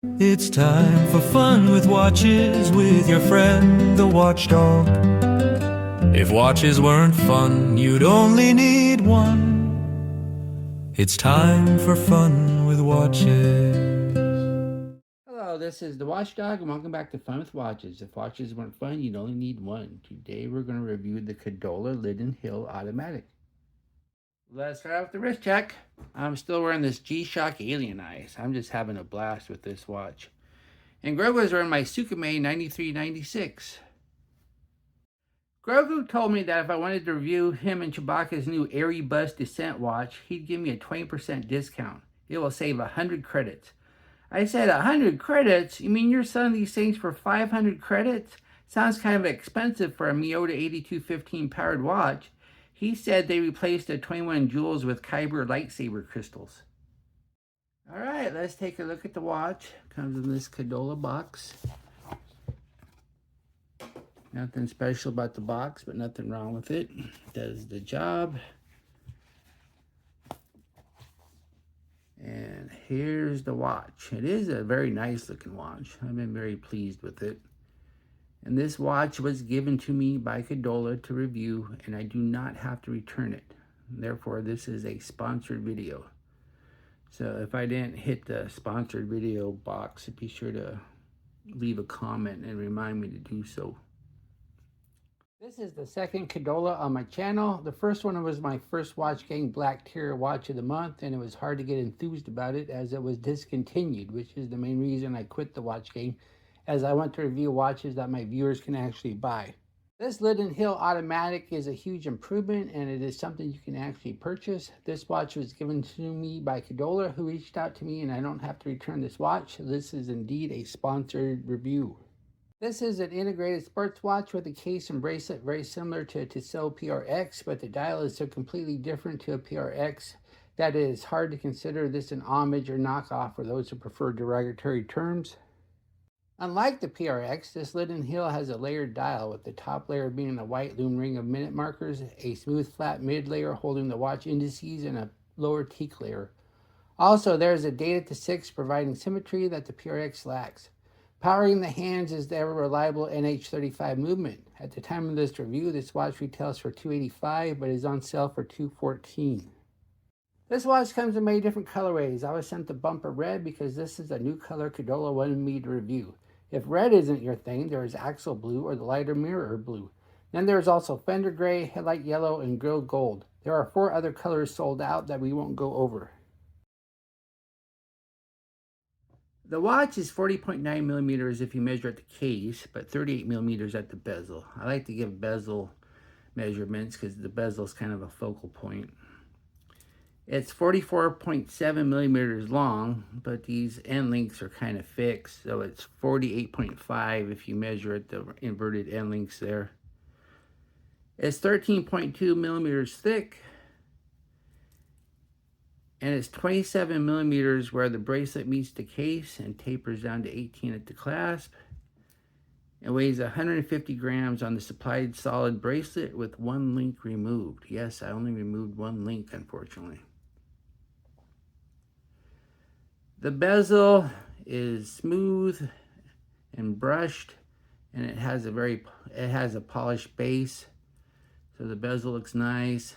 It's time for fun with watches with your friend, the Watchdog. If watches weren't fun, you'd only need one. It's time for fun with watches. Hello, this is the Watchdog, and welcome back to Fun with Watches. If watches weren't fun, you'd only need one. Today we're going to review the Cadola Lydden Hill Automatic. Let's start out with the wrist check. I'm still wearing this G-Shock Alien Eyes. I'm just having a blast with this watch. And Grogu's wearing my Sukume 9396. Grogu told me that if I wanted to review him and Chewbacca's new Airy Buzz Descent watch, he'd give me a 20% discount. It will save 100 credits. I said, 100 credits? You mean you're selling these things for 500 credits? Sounds kind of expensive for a Miyota 8215 powered watch. He said they replaced the 21 jewels with Kyber lightsaber crystals. Alright, let's take a look at the watch. Comes in this Cadola box. Nothing special about the box, but nothing wrong with it. Does the job. And here's the watch. It is a very nice looking watch. I've been very pleased with it. And this watch was given to me by Cadola to review, and I do not have to return it. Therefore, this is a sponsored video. So if I didn't hit the sponsored video box, be sure to leave a comment and remind me to do so. This is the second Cadola on my channel. The first one was my first Watch Gang Black Tier Watch of the Month, and it was hard to get enthused about it as it was discontinued, which is the main reason I quit the Watch Gang, as I want to review watches that my viewers can actually buy. This Lydden Hill Automatic is a huge improvement, and it is something you can actually purchase. This watch was given to me by Cadola, who reached out to me, and I don't have to return this watch. This is indeed a sponsored review. This is an integrated sports watch with a case and bracelet very similar to a Tissot PRX, but the dial is so completely different to a PRX that it is hard to consider this an homage or knockoff for those who prefer derogatory terms. Unlike the PRX, this Lydden Hill has a layered dial, with the top layer being a white lume ring of minute markers, a smooth flat mid layer holding the watch indices, and a lower teak layer. Also, there is a data to 6 providing symmetry that the PRX lacks. Powering the hands is the ever-reliable NH35 movement. At the time of this review, this watch retails for $285, but is on sale for $214. This watch comes in many different colorways. I was sent the bumper red because this is a new color Cadola wanted me to review. If red isn't your thing, there is axle blue or the lighter mirror blue. Then there is also fender gray, headlight yellow, and grill gold. There are 4 other colors sold out that we won't go over. The watch is 40.9 millimeters if you measure at the case, but 38 millimeters at the bezel. I like to give bezel measurements because the bezel is kind of a focal point. It's 44.7 millimeters long, but these end links are kind of fixed, so it's 48.5 if you measure at the inverted end links there. It's 13.2 millimeters thick, and it's 27 millimeters where the bracelet meets the case and tapers down to 18 at the clasp. It weighs 150 grams on the supplied solid bracelet with 1 link removed. Yes, I only removed 1 link, unfortunately. The bezel is smooth and brushed, and it has a polished base, so the bezel looks nice.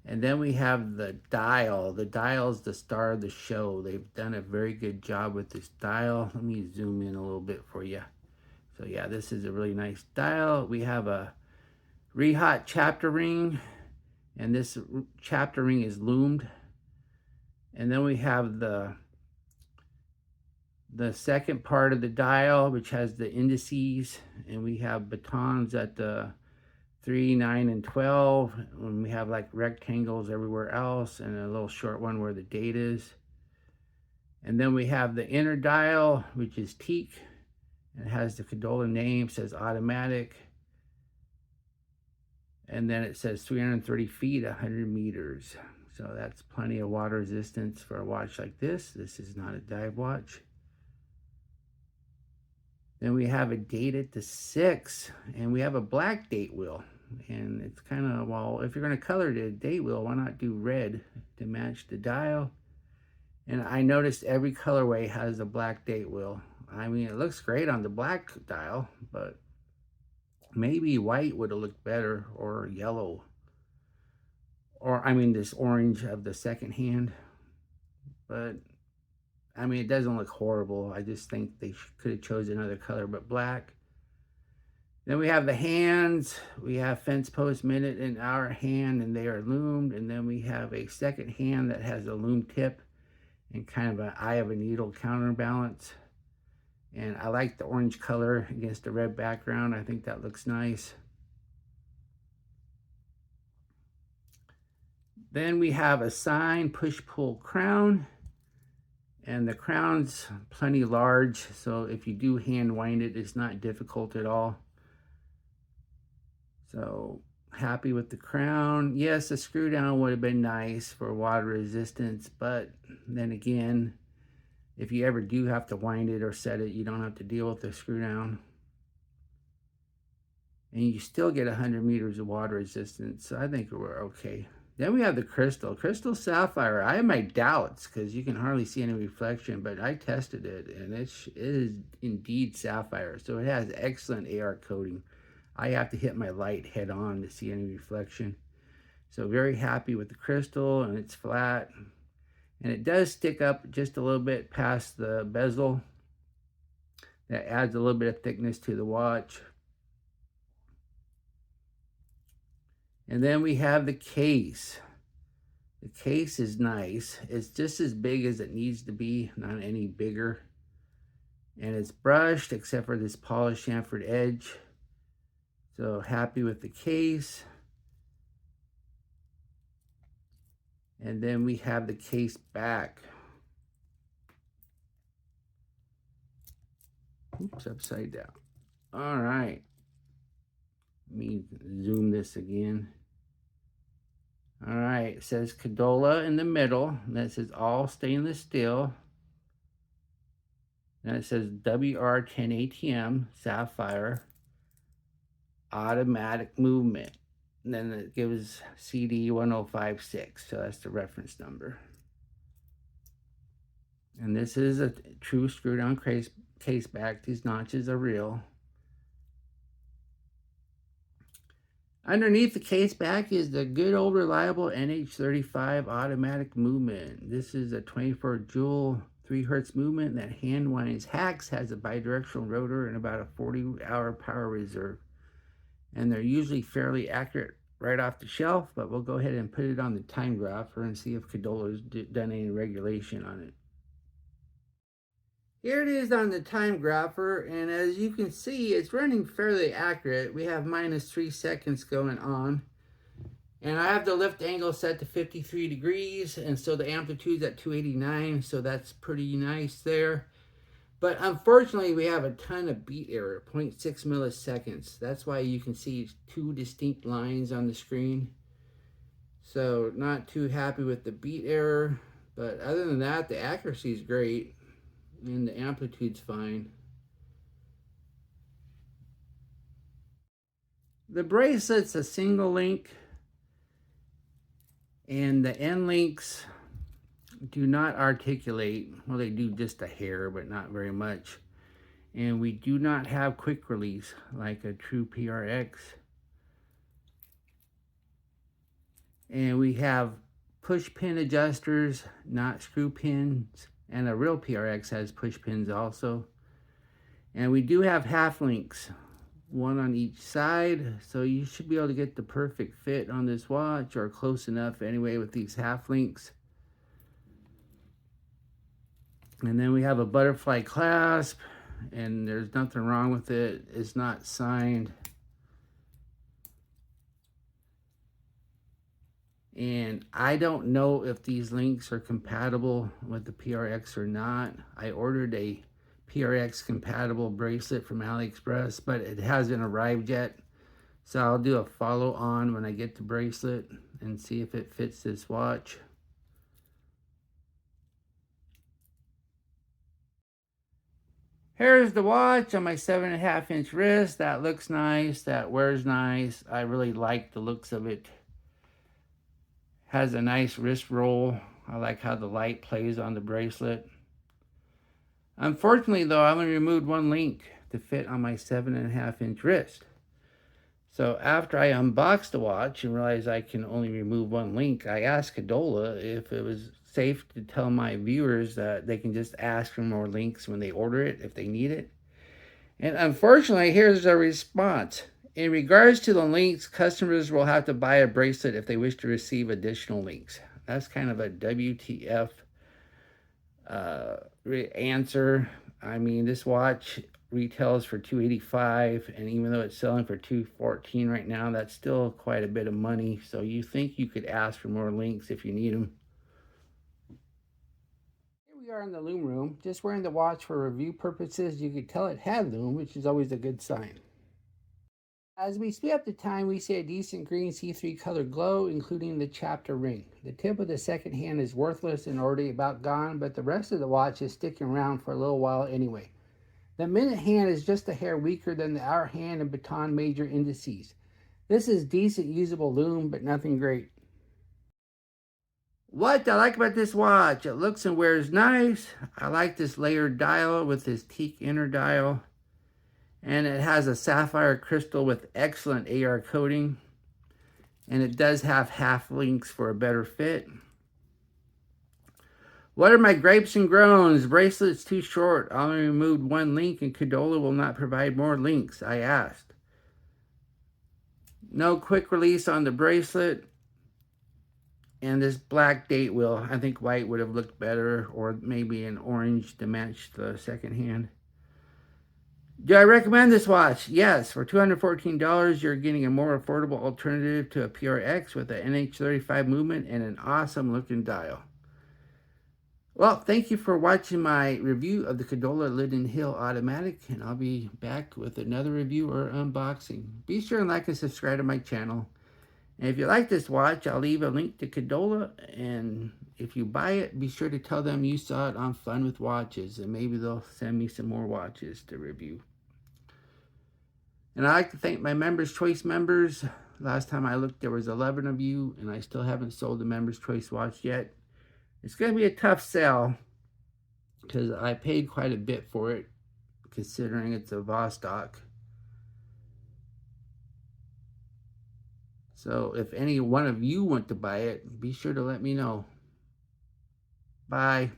And then we have the dial. The dial is the star of the show. They've done a very good job with this dial. Let me zoom in a little bit for you. So yeah, this is a really nice dial. We have a Rehot chapter ring, and this chapter ring is loomed. And then we have the second part of the dial, which has the indices, and we have batons at the 3, 9, and 12, when we have like rectangles everywhere else, and a little short one where the date is. And then we have the inner dial, which is teak. It has the Cadola name, says automatic. And then it says 330 feet, 100 meters. So that's plenty of water resistance for a watch like this. This is not a dive watch. Then we have a date at the 6, and we have a black date wheel. And it's kind of, well, if you're going to color the date wheel, why not do red to match the dial? And I noticed every colorway has a black date wheel. I mean, it looks great on the black dial, but maybe white would have looked better, or yellow. Or, I mean, this orange of the second hand. But, I mean, it doesn't look horrible. I just think they could have chosen another color, but black. Then we have the hands. We have fence post, minute, and hour hand, and they are loomed. And then we have a second hand that has a loom tip and kind of an eye of a needle counterbalance. And I like the orange color against the red background. I think that looks nice. Then we have a sign push-pull crown. And the crown's plenty large, so if you do hand wind it, it's not difficult at all. So happy with the crown. Yes, a screw down would have been nice for water resistance, but then again, if you ever do have to wind it or set it, you don't have to deal with the screw down. And you still get 100 meters of water resistance, so I think we're okay. Then we have the crystal sapphire. I have my doubts because you can hardly see any reflection, but I tested it and it is indeed sapphire. So it has excellent AR coating. I have to hit my light head on to see any reflection. So very happy with the crystal, and it's flat. And it does stick up just a little bit past the bezel. That adds a little bit of thickness to the watch. And then we have the case. The case is nice. It's just as big as it needs to be, not any bigger. And it's brushed except for this polished chamfered edge. So happy with the case. And then we have the case back. Oops, upside down. All right. Let me zoom this again. All right, it says Cadola in the middle. And that says all stainless steel. Then it says WR10 ATM, sapphire, automatic movement. And then it gives CD 1056, so that's the reference number. And this is a true screw down case back. These notches are real. Underneath the case back is the good old reliable NH35 automatic movement. This is a 24 joule 3 hertz movement that hand winds hacks, has a bidirectional rotor and about a 40-hour power reserve. And they're usually fairly accurate right off the shelf, but we'll go ahead and put it on the time grapher and see if Cadola's done any regulation on it. Here it is on the time grapher, and as you can see, it's running fairly accurate. We have -3 seconds going on. And I have the lift angle set to 53 degrees, and so the amplitude's at 289, so that's pretty nice there. But unfortunately, we have a ton of beat error, 0.6 milliseconds. That's why you can see 2 distinct lines on the screen. So not too happy with the beat error, but other than that, the accuracy is great. And the amplitude's fine. The bracelet's a single link, and the end links do not articulate. Well, they do just a hair, but not very much. And we do not have quick release like a true PRX. And we have push pin adjusters, not screw pins. And a real PRX has push pins also. And we do have half links, one on each side. So you should be able to get the perfect fit on this watch, or close enough anyway with these half links. And then we have a butterfly clasp, and there's nothing wrong with it. It's not signed. And I don't know if these links are compatible with the PRX or not. I ordered a PRX compatible bracelet from AliExpress, but it hasn't arrived yet. So I'll do a follow on when I get the bracelet and see if it fits this watch. Here's the watch on my 7.5-inch wrist. That looks nice. That wears nice. I really like the looks of it. Has a nice wrist roll. I like how the light plays on the bracelet. Unfortunately, though, I only removed one link to fit on my 7.5-inch wrist. So after I unboxed the watch and realized I can only remove one link, I asked Cadola if it was safe to tell my viewers that they can just ask for more links when they order it, if they need it. And unfortunately, here's a response. In regards to the links, customers will have to buy a bracelet if they wish to receive additional links. That's kind of a WTF answer. I mean, this watch retails for $285, and even though it's selling for $214 right now, that's still quite a bit of money. So you think you could ask for more links if you need them. Here we are in the loom room, just wearing the watch for review purposes. You could tell it had loom, which is always a good sign. As we speed up the time, we see a decent green C3 color glow, including the chapter ring. The tip of the second hand is worthless and already about gone, but the rest of the watch is sticking around for a little while anyway. The minute hand is just a hair weaker than the hour hand and baton major indices. This is decent usable loom, but nothing great. What I like about this watch, it looks and wears nice. I like this layered dial with this teak inner dial. And it has a sapphire crystal with excellent AR coating. And it does have half links for a better fit. What are my gripes and groans? Bracelet's too short. I only removed one link and Cadola will not provide more links, I asked. No quick release on the bracelet. And this black date wheel. I think white would have looked better, or maybe an orange to match the second hand. Do I recommend this watch? Yes. For $214, you're getting a more affordable alternative to a PRX with an NH35 movement and an awesome looking dial. Well, thank you for watching my review of the Cadola Lydden Hill Automatic, and I'll be back with another review or unboxing. Be sure and like and subscribe to my channel. And if you like this watch, I'll leave a link to Cadola, and if you buy it, be sure to tell them you saw it on Fun with Watches, and maybe they'll send me some more watches to review. And I'd like to thank my Members Choice members. Last time I looked, there was 11 of you, and I still haven't sold the Members Choice watch yet. It's going to be a tough sell, because I paid quite a bit for it, considering it's a Watchdog. So if any one of you want to buy it, be sure to let me know. Bye.